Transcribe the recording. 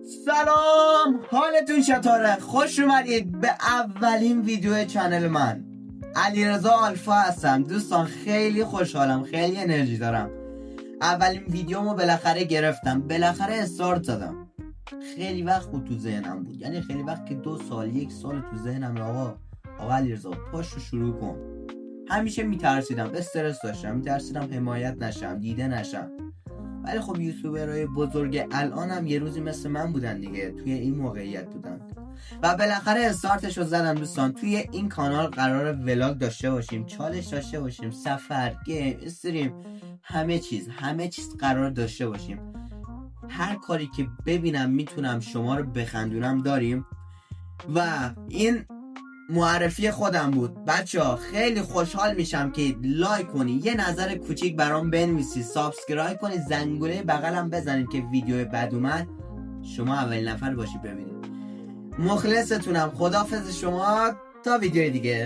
سلام، حالتون چطوره؟ خوش اومدید به اولین ویدیو چنل من. علیرضا آلفا هستم. دوستان خیلی خوشحالم، خیلی انرژی دارم. اولین ویدیومو بالاخره گرفتم، بالاخره استارت زدم. خیلی وقت بود تو ذهنم بود، یعنی خیلی وقت که 2 سال 1 سال تو ذهنم. آقا علیرضا پاشو شروع کن. همیشه میترسیدم، استرس داشتم، میترسیدم حمایت نشم، دیده نشم. ولی خب یوتیوبرهای بزرگ الانم یه روزی مثل من بودن دیگه، توی این موقعیت بودن و بالاخره استارتشو زدم. دوستان توی این کانال قرار ولاگ داشته باشیم، چالش داشته باشیم، سفر، گیم، استریم، همه چیز قرار داشته باشیم. هر کاری که ببینم میتونم شما رو بخندونم داریم. و این معرفی خودم بود. بچه‌ها خیلی خوشحال میشم که لایک کنی، یه نظر کوچیک برام بنویسی، سابسکرایب کنی، زنگوله بغلم بزنید که ویدیو بعد اومد شما اولین نفر باشی ببینید. مخلصتونم. خداحافظ شما تا ویدیو دیگه.